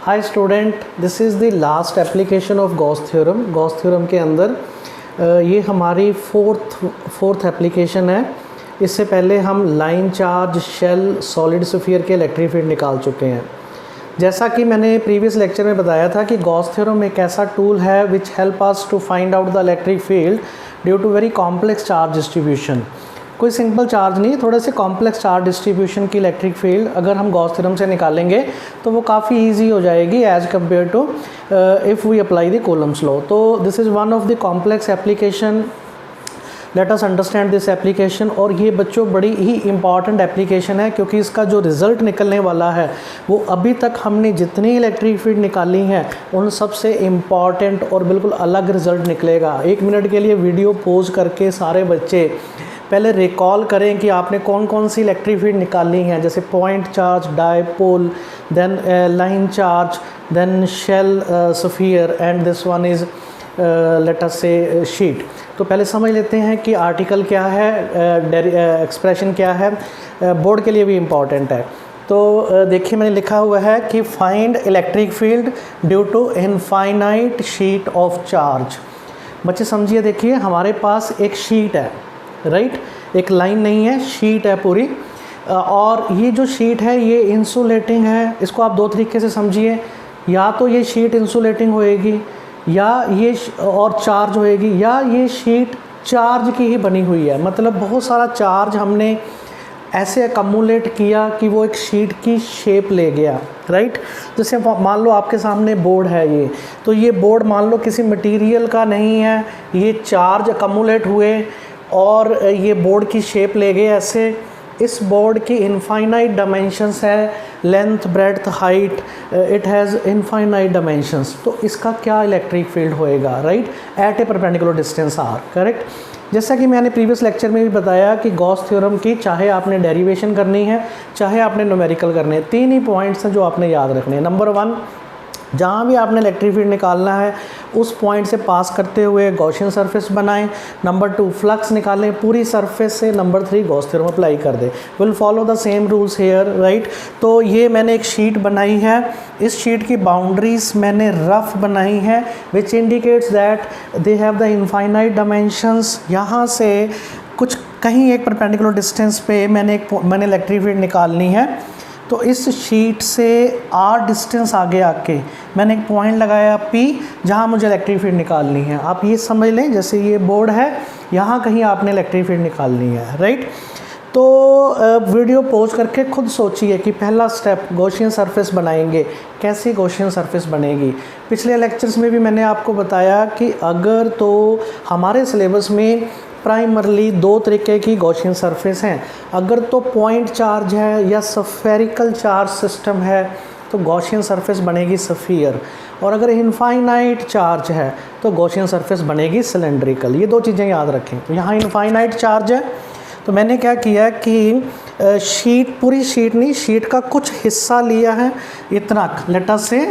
Hi student, this is the last application of Gauss theorem. Gauss theorem के अंदर ये हमारी फोर्थ एप्लीकेशन है। इससे पहले हम line charge, shell, solid sphere के इलेक्ट्रिक फील्ड निकाल चुके हैं। जैसा कि मैंने प्रीवियस लेक्चर में बताया था कि गॉस थ्योरम एक ऐसा टूल है which help us to find out the electric field due to very complex charge distribution. कोई सिंपल चार्ज नहीं, थोड़े से कॉम्प्लेक्स चार्ज डिस्ट्रीब्यूशन की इलेक्ट्रिक फील्ड अगर हम गॉस थ्योरम से निकालेंगे तो वो काफ़ी इजी हो जाएगी as compare to if we apply the Coulomb's law. तो this is one of the complex application. Let us understand this application. और ये बच्चों बड़ी ही इंपॉर्टेंट एप्लीकेशन है क्योंकि इसका जो रिज़ल्ट निकलने वाला है वो अभी तक हमने जितनी इलेक्ट्रिक फील्ड निकाली हैं उन सबसे इम्पॉर्टेंट और बिल्कुल अलग रिज़ल्ट निकलेगा। 1 मिनट के लिए वीडियो पॉज करके सारे बच्चे पहले रिकॉल करें कि आपने कौन कौन सी इलेक्ट्रिक फील्ड निकाली हैं, जैसे point charge, dipole, then line charge, then shell sphere and this one is let us say sheet. तो पहले समझ लेते हैं कि आर्टिकल क्या है, एक्सप्रेशन क्या है, बोर्ड के लिए भी इम्पॉर्टेंट है। तो देखिए मैंने लिखा हुआ है कि find electric field due to infinite sheet of charge. बच्चे समझिए, देखिए हमारे पास एक शीट है, राइट, एक लाइन नहीं है, शीट है पूरी। और ये जो शीट है ये इंसुलेटिंग है। इसको आप दो तरीके से समझिए, या तो ये शीट इंसुलेटिंग होएगी या ये और चार्ज होएगी, या ये शीट चार्ज की ही बनी हुई है। मतलब बहुत सारा चार्ज हमने ऐसे अकमुलेट किया कि वो एक शीट की शेप ले गया, राइट। जैसे मान लो आपके सामने बोर्ड है ये, तो ये बोर्ड मान लो किसी मटेरियल का नहीं है, ये चार्ज अकमुलेट हुए और ये बोर्ड की शेप ले गए ऐसे। इस बोर्ड की इनफाइनाइट डायमेंशंस है, length, breadth, height, it has infinite dimensions. तो इसका क्या इलेक्ट्रिक फील्ड होएगा, right, at a perpendicular distance r, correct. जैसा कि मैंने प्रीवियस लेक्चर में भी बताया कि गॉस थ्योरम की चाहे आपने डेरिवेशन करनी है चाहे आपने न्यूमेरिकल करने हैं, 3 ही पॉइंट्स हैं जो आपने याद रखने हैं। नंबर 1, जहाँ भी आपने इलेक्ट्रिक फील्ड निकालना है उस पॉइंट से पास करते हुए गॉसियन सरफेस बनाएं। नंबर 2, फ्लक्स निकालें पूरी सरफेस से। नंबर 3, गॉस थ्योरम अप्लाई कर दें। Will follow the same rules here, right. तो ये मैंने एक शीट बनाई है, इस शीट की बाउंड्रीज मैंने रफ बनाई है which indicates that they have the infinite dimensions. यहाँ से कुछ कहीं एक परपेंडिकुलर डिस्टेंस पे मैंने इलेक्ट्रिक फील्ड निकालनी है। तो इस शीट से आर डिस्टेंस आगे आके मैंने एक पॉइंट लगाया P, जहाँ मुझे इलेक्ट्रिक फील्ड निकालनी है। आप ये समझ लें जैसे ये बोर्ड है, यहाँ कहीं आपने इलेक्ट्रिक फील्ड निकालनी है, राइट। तो वीडियो पॉज करके खुद सोचिए कि पहला स्टेप गॉसियन सरफेस बनाएंगे, कैसी गॉसियन सरफेस बनेगी। पिछले लेक्चर्स में भी मैंने आपको बताया कि अगर तो हमारे सिलेबस में प्राइमरली 2 तरीके की गॉसियन सरफेस हैं। अगर तो पॉइंट चार्ज है या स्फेरिकल चार्ज सिस्टम है तो गॉसियन सरफेस बनेगी स्फीयर, और अगर इनफाइनाइट चार्ज है तो गॉसियन सरफेस बनेगी सिलेंड्रिकल। ये 2 चीज़ें याद रखें। तो यहाँ इनफाइनाइट चार्ज है, तो मैंने क्या किया कि शीट, पूरी शीट नहीं, शीट का कुछ हिस्सा लिया है, इतना लेटर से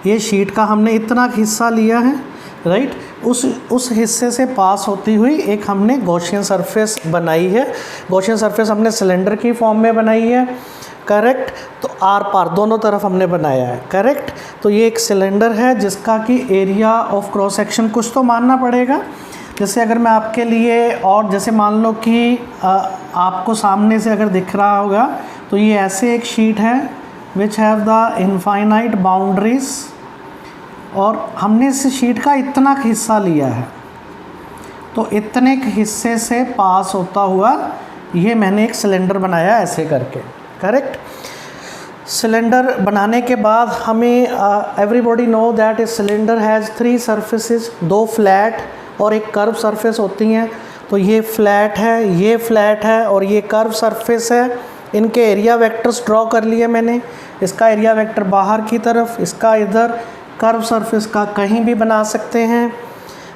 ये शीट का हमने इतना हिस्सा लिया है, राइट। उस हिस्से से पास होती हुई एक हमने गॉसियन सरफेस बनाई है। गॉसियन सरफेस हमने सिलेंडर की फॉर्म में बनाई है, करेक्ट। तो आर पार दोनों तरफ हमने बनाया है, करेक्ट। तो ये एक सिलेंडर है जिसका कि एरिया ऑफ क्रॉस सेक्शन कुछ तो मानना पड़ेगा। जैसे अगर मैं आपके लिए, और जैसे मान लो कि आपको सामने से अगर दिख रहा होगा तो ये ऐसे एक शीट है which have the infinite boundaries, और हमने इस शीट का इतना हिस्सा लिया है, तो इतने हिस्से से पास होता हुआ ये मैंने एक सिलेंडर बनाया ऐसे करके, करेक्ट। सिलेंडर बनाने के बाद हमें everybody know that a cylinder has 3 surfaces, 2 flat और एक कर्व सरफेस होती हैं। तो ये फ्लैट है, ये फ्लैट है और ये कर्व सरफेस है। इनके एरिया वेक्टर्स ड्रॉ कर लिए मैंने। इसका एरिया वेक्टर बाहर की तरफ, इसका इधर, कर्व सरफेस का कहीं भी बना सकते हैं।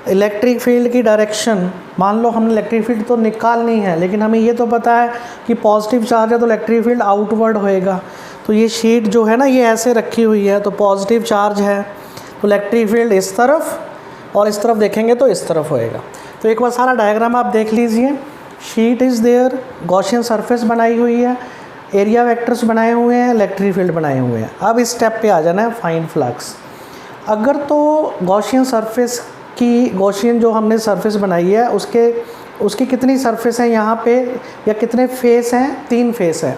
इलेक्ट्रिक फील्ड की डायरेक्शन, मान लो हमने इलेक्ट्रिक फील्ड तो निकालनी है लेकिन हमें ये तो पता है कि पॉजिटिव चार्ज है तो इलेक्ट्रिक फील्ड आउटवर्ड होएगा। तो ये शीट जो है ना ये ऐसे रखी हुई है, तो पॉजिटिव चार्ज है तो इलेक्ट्रिक फील्ड इस तरफ, और इस तरफ देखेंगे तो इस तरफ होएगा। तो एक बार सारा डायग्राम आप देख लीजिए। Sheet is there, Gaussian surface बनाई हुई है, एरिया वेक्टर्स बनाए हुए हैं, इलेक्ट्रिक फील्ड बनाए हुए हैं। अब इस स्टेप पे आ जाना है फाइंड फ्लक्स। अगर तो गॉसियन सरफेस की, गॉसियन जो हमने सरफेस बनाई है उसकी कितनी सरफेस है यहाँ पे, या कितने फेस हैं, 3 फेस है,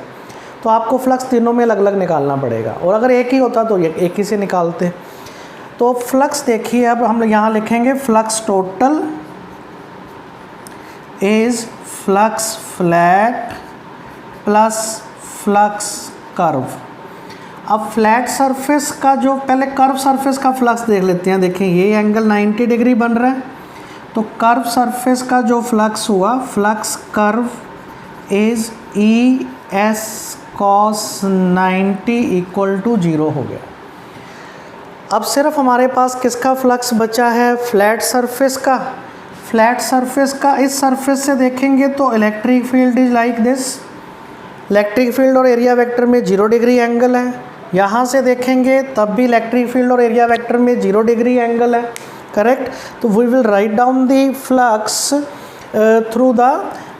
तो आपको फ्लक्स तीनों में अलग अलग निकालना पड़ेगा। और अगर एक ही होता तो एक ही से निकालते। तो फ्लक्स देखिए, अब हम यहाँ लिखेंगे flux total is flux flat plus flux curve. अब फ्लैट सरफेस का जो, पहले कर्व सरफेस का फ्लक्स देख लेते हैं। देखिए ये एंगल 90 डिग्री बन रहा है, तो कर्व सरफेस का जो फ्लक्स हुआ, flux curve is E S cos 90 equal to 0 हो गया। अब सिर्फ हमारे पास किसका फ्लक्स बचा है, फ्लैट सरफेस का। फ्लैट सरफेस का इस सरफेस से देखेंगे तो electric field is like this. Electric field और एरिया वेक्टर में 0 डिग्री एंगल है। यहाँ से देखेंगे तब भी इलेक्ट्रिक फील्ड और एरिया वेक्टर में 0 डिग्री एंगल है, करेक्ट। तो we will write down the flux through the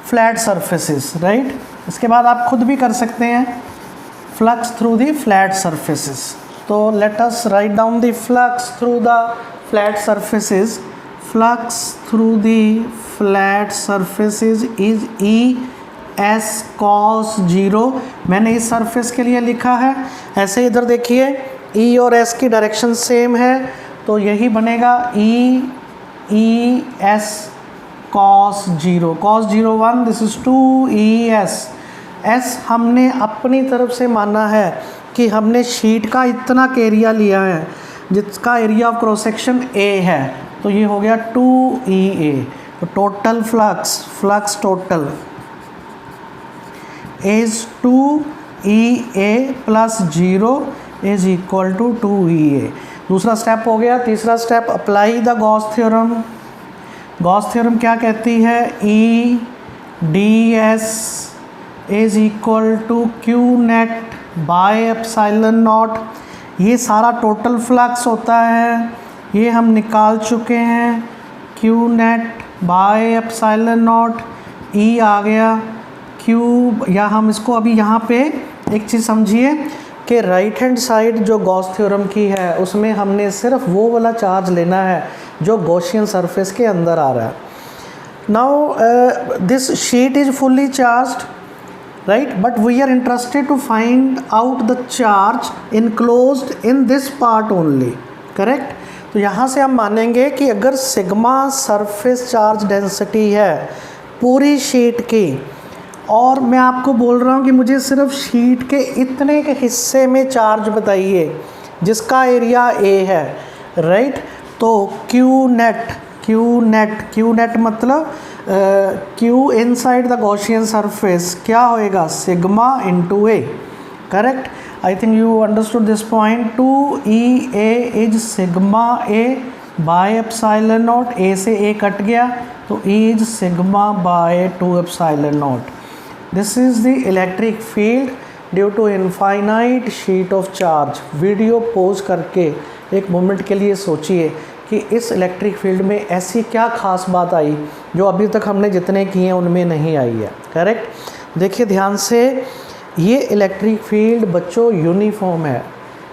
flat surfaces, right. इसके बाद आप खुद भी कर सकते हैं flux through the flat surfaces. तो let us write down the flux through the flat surfaces. Flux through the flat surfaces is E S cos 0। मैंने इस सरफेस के लिए लिखा है। ऐसे इधर देखिए ई और एस की डायरेक्शन सेम है, तो यही बनेगा ई S cos 0। Cos 0 1, this is 2 E S. S हमने अपनी तरफ से माना है कि हमने शीट का इतना एरिया लिया है जिसका area of cross section A है, तो ये हो गया 2 ई ए। तो total flux total is 2EA plus 0 is equal to 2EA। दूसरा स्टेप हो गया। तीसरा step, apply the Gauss theorem. Gauss theorem क्या कहती है, E ds is equal to Q net by epsilon not. ये सारा टोटल फ्लक्स होता है, ये हम निकाल चुके हैं। Q net by epsilon not, E आ गया, क्यूब, या हम इसको अभी यहाँ पे एक चीज़ समझिए कि राइट हैंड साइड जो गॉस थ्योरम की है उसमें हमने सिर्फ वो वाला चार्ज लेना है जो गॉसियन सरफेस के अंदर आ रहा है। Now this sheet is fully charged, right, but we are interested to find out the charge enclosed in this part only, correct. तो यहाँ से हम मानेंगे कि अगर सिग्मा सरफेस चार्ज डेंसिटी है पूरी शीट की, और मैं आपको बोल रहा हूँ कि मुझे सिर्फ शीट के इतने के हिस्से में चार्ज बताइए जिसका एरिया ए है, राइट। तो क्यू नेट मतलब Q inside the Gaussian surface क्या होएगा, sigma into A, correct. I think you understood this point. 2EA is sigma A by epsilon not. A से ए कट गया तो E is sigma by 2 epsilon not. This is the electric field due to infinite sheet of charge. Video pause करके एक moment के लिए सोचिए कि इस इलेक्ट्रिक फील्ड में ऐसी क्या खास बात आई जो अभी तक हमने जितने किए हैं उनमें नहीं आई है, करेक्ट। देखिए ध्यान से, ये इलेक्ट्रिक फील्ड बच्चों यूनिफॉर्म है।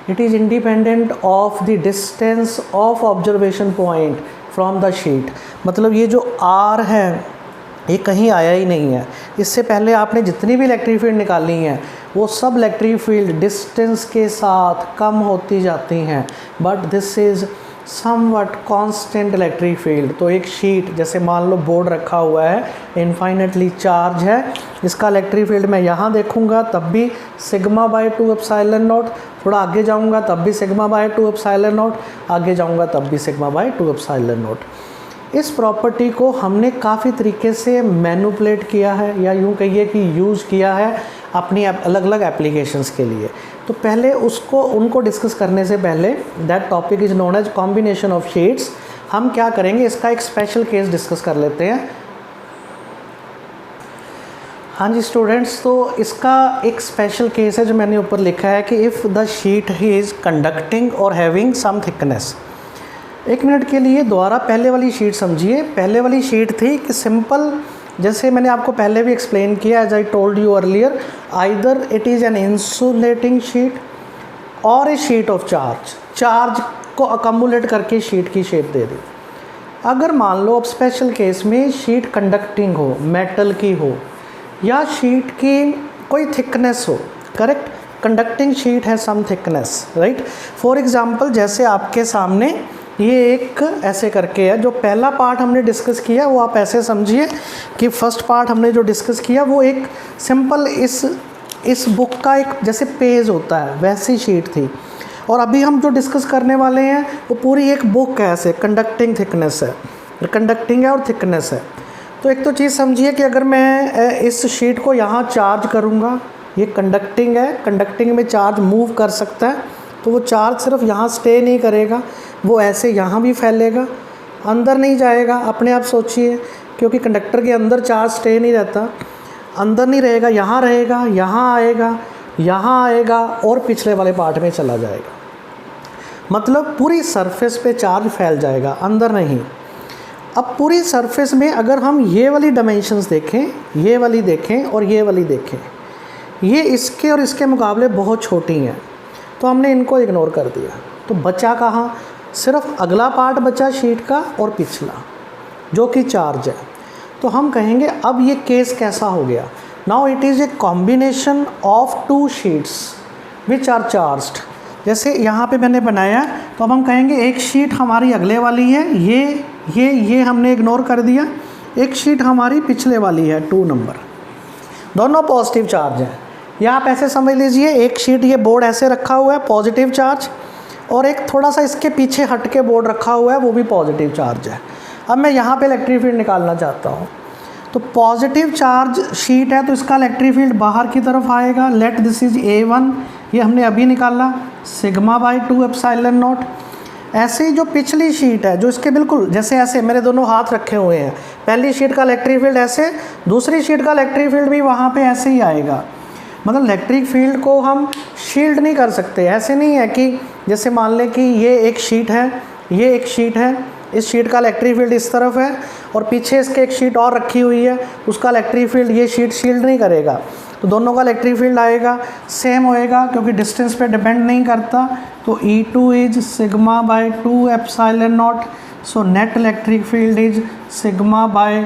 It is independent of the distance of observation point from the sheet. मतलब ये जो R है ये कहीं आया ही नहीं है। इससे पहले आपने जितनी भी इलेक्ट्रिक फील्ड निकाली हैं वो सब इलेक्ट्रिक फील्ड डिस्टेंस के साथ कम होती जाती हैं, but this is somewhat constant electric field. तो एक शीट, जैसे मान लो बोर्ड रखा हुआ है, इनफाइनेटली चार्ज है, इसका इलेक्ट्रिक फील्ड मैं यहाँ देखूँगा तब भी सिग्मा बाय 2 एप्सिलॉन नॉट, थोड़ा आगे जाऊँगा तब भी सिग्मा बाय 2 एप्सिलॉन नॉट, आगे जाऊँगा तब भी सिग्मा बाय 2 एप्सिलॉन नॉट। इस प्रॉपर्टी को हमने काफ़ी तरीके से मैनिपुलेट किया है, या यूँ कहिए कि यूज़ किया है अपनी अलग अलग एप्लीकेशंस के लिए। तो पहले उनको डिस्कस करने से पहले, that topic is known as combination of sheets. हम क्या करेंगे, इसका एक स्पेशल केस डिस्कस कर लेते हैं। हाँ जी स्टूडेंट्स, तो इसका एक स्पेशल केस है जो मैंने ऊपर लिखा है कि if the sheet is conducting और हैविंग सम थिकनेस। एक मिनट के लिए दोबारा पहले वाली शीट समझिए। पहले वाली शीट थी कि सिंपल जैसे मैंने आपको पहले भी एक्सप्लेन किया, as I told you earlier, either it is an insulating sheet और ए शीट ऑफ चार्ज को अकम्युलेट करके शीट की शेप दे दी। अगर मान लो अब स्पेशल केस में शीट कंडक्टिंग हो, मेटल की हो, या शीट की कोई थिकनेस हो, करेक्ट, कंडक्टिंग शीट है सम थिकनेस, राइट। फॉर एग्जांपल जैसे आपके सामने ये एक ऐसे करके है, जो पहला पार्ट हमने डिस्कस किया वो आप ऐसे समझिए कि फर्स्ट पार्ट हमने जो डिस्कस किया वो एक सिंपल इस बुक का एक जैसे पेज होता है वैसी शीट थी, और अभी हम जो डिस्कस करने वाले हैं वो पूरी एक बुक है, ऐसे कंडक्टिंग थिकनेस है, कंडक्टिंग है और थिकनेस है। तो एक तो चीज़ समझिए कि अगर मैं इस शीट को यहाँ चार्ज करूँगा, ये कंडक्टिंग है, कंडक्टिंग में चार्ज मूव कर सकता है, तो वो चार्ज सिर्फ यहाँ स्टे नहीं करेगा, वो ऐसे यहाँ भी फैलेगा, अंदर नहीं जाएगा। अपने आप सोचिए, क्योंकि कंडक्टर के अंदर चार्ज स्टे नहीं रहता, अंदर नहीं रहेगा, यहाँ रहेगा, यहाँ आएगा, यहाँ आएगा और पिछले वाले पार्ट में चला जाएगा। मतलब पूरी सरफेस पे चार्ज फैल जाएगा, अंदर नहीं। अब पूरी सरफेस में अगर हम ये वाली डायमेंशंस देखें, ये वाली देखें और ये वाली देखें, ये इसके और इसके मुकाबले बहुत छोटी हैं, तो हमने इनको इग्नोर कर दिया। तो बचा कहाँ, सिर्फ अगला पार्ट बचा शीट का और पिछला जो कि चार्ज है। तो हम कहेंगे अब ये केस कैसा हो गया, now it is a combination of two sheets which are charged. जैसे यहाँ पे मैंने बनाया, तो अब हम कहेंगे एक शीट हमारी अगले वाली है, ये हमने इग्नोर कर दिया, एक शीट हमारी पिछले वाली है 2 नंबर, दोनों पॉजिटिव चार्ज हैं। या आप ऐसे समझ लीजिए, एक शीट ये बोर्ड ऐसे रखा हुआ है पॉजिटिव चार्ज, और एक थोड़ा सा इसके पीछे हट के बोर्ड रखा हुआ है वो भी पॉजिटिव चार्ज है। अब मैं यहाँ पे इलेक्ट्रिक फील्ड निकालना चाहता हूँ, तो पॉजिटिव चार्ज शीट है तो इसका इलेक्ट्रिक फील्ड बाहर की तरफ आएगा। लेट दिस इज A1, ये हमने अभी निकाला, सिग्मा बाई 2 एप्सिलॉन नॉट। ऐसे ही जो पिछली शीट है, जो इसके बिल्कुल जैसे ऐसे मेरे दोनों हाथ रखे हुए हैं, पहली शीट का इलेक्ट्रिक फील्ड ऐसे, दूसरी शीट का इलेक्ट्रिक फील्ड भी वहाँ पे ऐसे ही आएगा। मतलब इलेक्ट्रिक फील्ड को हम शील्ड नहीं कर सकते। ऐसे नहीं है कि जैसे मान लें कि ये एक शीट है, ये एक शीट है, इस शीट का इलेक्ट्रिक फील्ड इस तरफ है और पीछे इसके एक शीट और रखी हुई है, उसका इलेक्ट्रिक फील्ड ये शीट शील्ड नहीं करेगा, तो दोनों का इलेक्ट्रिक फील्ड आएगा सेम होएगा, क्योंकि डिस्टेंस पे डिपेंड नहीं करता। तो E2 is sigma by 2 epsilon not, so net electric field is sigma by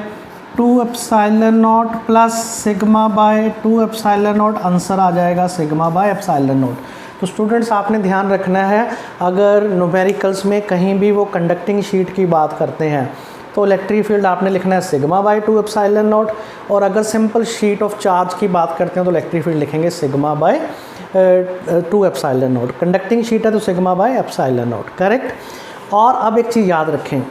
2 epsilon not plus sigma by 2 epsilon not. Answer आ जाएगा सिग्मा बाय एप्सिलॉन नॉट। तो स्टूडेंट्स आपने ध्यान रखना है, अगर न्यूमेरिकल्स में कहीं भी वो कंडक्टिंग शीट की बात करते हैं तो इलेक्ट्रिक फील्ड आपने लिखना है सिग्मा बाय 2 एप्सिलॉन नॉट, और अगर सिंपल शीट ऑफ चार्ज की बात करते हैं तो इलेक्ट्रिक फील्ड लिखेंगे sigma by 2 epsilon not. Conducting sheet है तो sigma by epsilon not, correct. और अब एक चीज़ याद रखें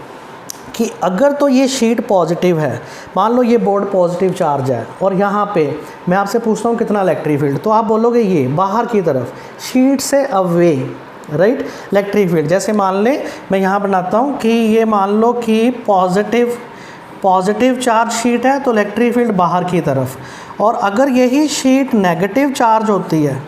कि अगर तो ये शीट पॉजिटिव है, मान लो ये बोर्ड पॉजिटिव चार्ज है, और यहाँ पे मैं आपसे पूछता हूँ कितना इलेक्ट्रिक फील्ड, तो आप बोलोगे ये बाहर की तरफ शीट से अवे, राइट, इलेक्ट्रिक फील्ड। जैसे मान लें मैं यहाँ बनाता हूँ कि ये मान लो कि पॉजिटिव चार्ज शीट है तो इलेक्ट्रिक फील्ड बाहर की तरफ, और अगर यही शीट नेगेटिव चार्ज होती है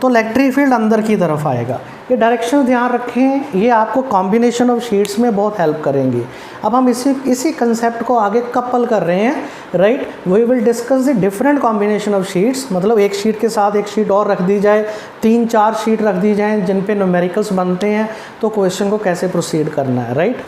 तो इलेक्ट्रिक फील्ड अंदर की तरफ आएगा। ये डायरेक्शन ध्यान रखें, ये आपको कॉम्बिनेशन ऑफ शीट्स में बहुत हेल्प करेंगी। अब हम इसी कंसेप्ट को आगे कपल कर रहे हैं, right. We will discuss the different combination of sheets, मतलब एक शीट के साथ एक शीट और रख दी जाए, 3-4 शीट रख दी जाए जिन पे न्यूमेरिकल्स बनते हैं, तो क्वेश्चन को कैसे प्रोसीड करना है, राइट।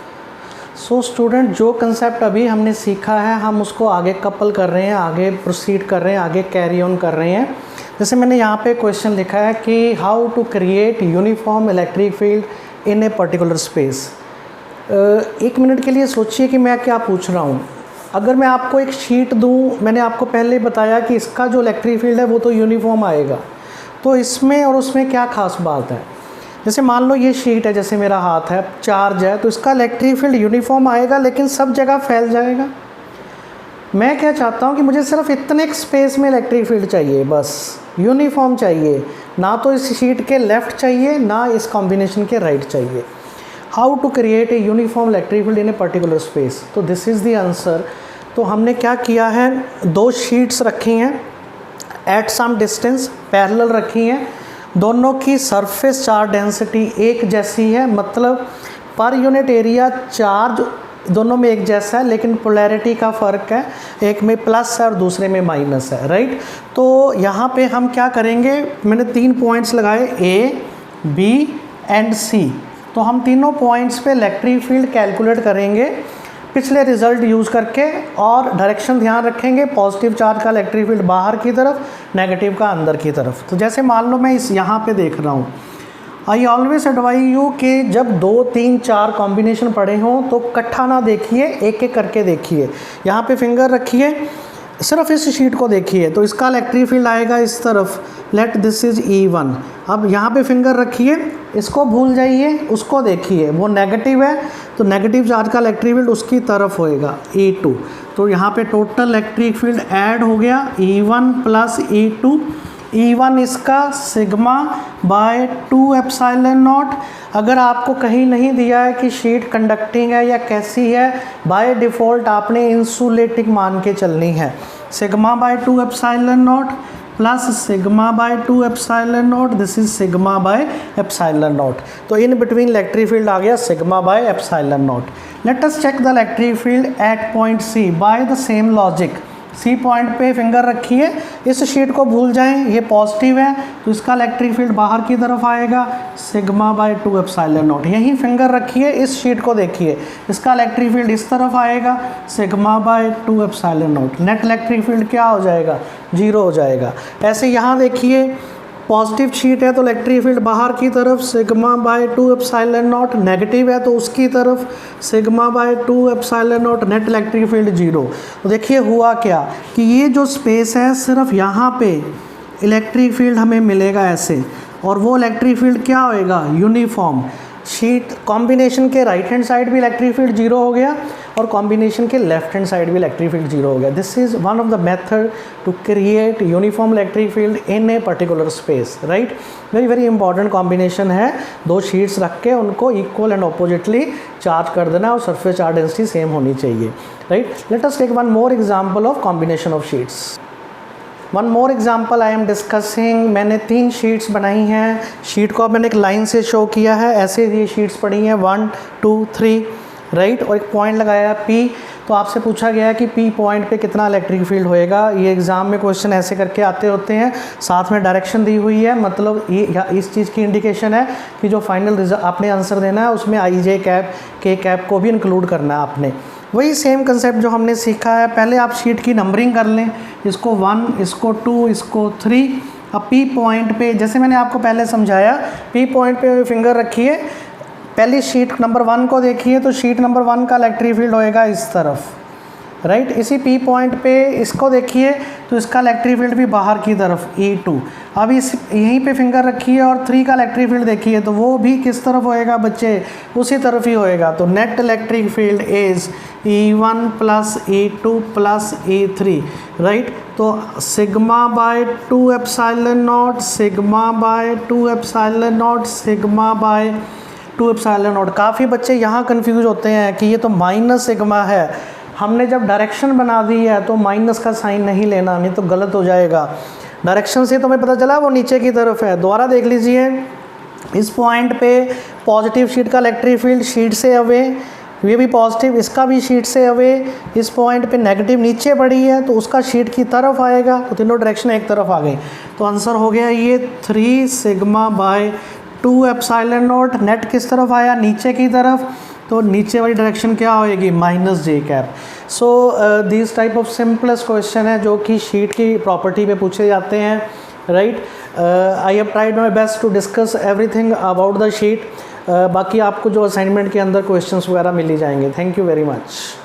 सो स्टूडेंट, जो कंसेप्ट अभी हमने सीखा है हम उसको आगे कपल कर रहे हैं, आगे प्रोसीड कर रहे हैं, आगे कैरी ऑन कर रहे हैं। जैसे मैंने यहाँ पे क्वेश्चन लिखा है कि how to create uniform electric field in a particular space. 1 minute के लिए सोचिए कि मैं क्या पूछ रहा हूँ। अगर मैं आपको एक शीट दूँ, मैंने आपको पहले बताया कि इसका जो इलेक्ट्रिक फील्ड है वो तो यूनिफॉर्म आएगा, तो इसमें और उसमें क्या ख़ास बात है। जैसे मान लो ये शीट है, जैसे मेरा हाथ है, चार्ज है, तो इसका इलेक्ट्रिक फील्ड यूनिफॉर्म आएगा लेकिन सब जगह फैल जाएगा। मैं क्या चाहता हूँ कि मुझे सिर्फ इतने स्पेस में इलेक्ट्रिक फील्ड चाहिए, बस यूनिफॉर्म चाहिए, ना तो इस शीट के लेफ़्ट चाहिए ना इस कॉम्बिनेशन के राइट चाहिए। How to create a uniform electric field in a particular space, तो दिस इज़ द आंसर। तो हमने क्या किया है, 2 शीट्स रखी हैं एट सम डिस्टेंस, पैरेलल रखी हैं, दोनों की सरफेस चार्ज डेंसिटी एक जैसी है, मतलब पर यूनिट एरिया चार्ज दोनों में एक जैसा है, लेकिन पोलैरिटी का फ़र्क है, एक में प्लस है और दूसरे में माइनस है, राइट। तो यहाँ पे हम क्या करेंगे, मैंने 3 पॉइंट्स लगाए A, B एंड C। तो हम तीनों पॉइंट्स पे इलेक्ट्रिक फील्ड कैलकुलेट करेंगे पिछले रिजल्ट यूज़ करके, और डायरेक्शन ध्यान रखेंगे, पॉजिटिव चार्ज का इलेक्ट्रिक फील्ड बाहर की तरफ, नेगेटिव का अंदर की तरफ। तो जैसे मान लो मैं इस यहाँ पे देख रहा हूँ, आई ऑलवेज एडवाइज यू कि जब 2, 3, 4 कॉम्बिनेशन पड़े हों तो इकट्ठा ना देखिए, एक एक करके देखिए। यहाँ पे फिंगर रखिए, सिर्फ इस शीट को देखिए, तो इसका इलेक्ट्रिक फील्ड आएगा इस तरफ, लेट दिस इज़ E1। अब यहाँ पे फिंगर रखिए, इसको भूल जाइए, उसको देखिए, वो नेगेटिव है तो नेगेटिव चार्ज का इलेक्ट्रिक फील्ड उसकी तरफ होएगा E2। तो यहाँ पे टोटल इलेक्ट्रिक फील्ड ऐड हो गया E1 प्लस E2। E1 इसका सिग्मा बाय 2 एप्सिलॉन नॉट। अगर आपको कहीं नहीं दिया है कि शीट कंडक्टिंग है या कैसी है, बाय डिफ़ॉल्ट आपने इंसुलेटिंग मान के चलनी है। Sigma by 2 epsilon not plus sigma by 2 epsilon not, this is sigma by epsilon not. तो इन बिटवीन इलेक्ट्रिक फील्ड आ गया sigma by epsilon naught. Let us check the electric field at point C by the same logic. C point पे finger रखिए, इस sheet को भूल जाएं, ये पॉजिटिव है तो इसका इलेक्ट्रिक फील्ड बाहर की तरफ आएगा सिग्मा बाय 2 एप्सिलॉन नॉट। यहीं फिंगर रखिए, इस शीट को देखिए, इसका इलेक्ट्रिक फील्ड इस तरफ आएगा sigma by 2 epsilon not. Net electric field क्या हो जाएगा, 0 हो जाएगा। ऐसे यहाँ देखिए, पॉजिटिव शीट है तो इलेक्ट्रिक फील्ड बाहर की तरफ sigma by 2 epsilon not, negative है तो उसकी तरफ sigma by 2 epsilon not, net electric field 0। तो देखिए हुआ क्या कि ये जो स्पेस है सिर्फ यहाँ पे इलेक्ट्रिक फील्ड हमें मिलेगा ऐसे, और वो इलेक्ट्रिक फील्ड क्या होएगा, यूनिफॉर्म। शीट कॉम्बिनेशन के राइट हैंड साइड भी इलेक्ट्रिक फील्ड 0 हो गया और कॉम्बिनेशन के लेफ्ट हैंड साइड भी इलेक्ट्रिक फील्ड 0 हो गया। This is one of the method to create uniform electric field in a particular space, right. Very very important combination है, 2 sheets रख के उनको इक्वल एंड ऑपोजिटली चार्ज कर देना और सरफेस चार्ज डेंसिटी सेम होनी चाहिए, right. Let us take one more example of combination of sheets. One more example I am discussing. मैंने 3 शीट्स बनाई हैं, शीट को अब मैंने एक लाइन से शो किया है, ऐसे ये शीट्स पड़ी हैं 1, 2, 3, राइट, और एक पॉइंट लगाया है P। तो आपसे पूछा गया है कि P पॉइंट पे कितना इलेक्ट्रिक फील्ड होएगा। ये एग्ज़ाम में क्वेश्चन ऐसे करके आते होते हैं, साथ में डायरेक्शन दी हुई है, मतलब ये इस चीज़ की इंडिकेशन है कि जो फाइनल रिजल्ट आपने आंसर देना है उसमें IJ कैप K कैप को भी इंक्लूड करना है आपने। वही सेम कंसेप्ट जो हमने सीखा है, पहले आप शीट की नंबरिंग कर लें, इसको 1, इसको 2, इसको 3। अब P पॉइंट पे जैसे मैंने आपको पहले समझाया, P पॉइंट पे फिंगर रखिए, पहली शीट नंबर 1 को देखिए, तो शीट नंबर 1 का इलेक्ट्रिक फील्ड होएगा इस तरफ, राइट। इसी P पॉइंट पे इसको देखिए तो इसका इलेक्ट्रिक फील्ड भी बाहर की तरफ E2। अब इस यहीं पे फिंगर रखिए और 3 का इलेक्ट्रिक फील्ड देखिए तो वो भी किस तरफ होएगा बच्चे, उसी तरफ ही होएगा। तो net electric field is E1 plus E2 plus E3, right. तो sigma by 2 epsilon not, sigma by 2 epsilon not, sigma by 2 epsilon not. काफ़ी बच्चे यहाँ कंफ्यूज होते हैं कि ये तो माइनस सिग्मा है, हमने जब डायरेक्शन बना दी है तो माइनस का साइन नहीं लेना, नहीं तो गलत हो जाएगा। डायरेक्शन से तो हमें पता चला वो नीचे की तरफ है। दोबारा देख लीजिए, इस पॉइंट पे पॉजिटिव शीट का इलेक्ट्रिक फील्ड शीट से अवे, ये भी पॉजिटिव, इसका भी शीट से अवे। इस पॉइंट पे नेगेटिव नीचे पड़ी है तो उसका शीट की तरफ आएगा, तो तीनों डायरेक्शन एक तरफ आ गई। तो आंसर हो गया ये 3 sigma by 2 epsilon not. Net किस तरफ आया, नीचे की तरफ, तो नीचे वाली डायरेक्शन क्या होएगी, -J cap. So this type of simplest question है जो कि शीट की प्रॉपर्टी पे पूछे जाते हैं, right. I have tried my best to discuss everything about the sheet. बाकी आपको जो असाइनमेंट के अंदर क्वेश्चंस वगैरह मिल ही जाएंगे। Thank you very much.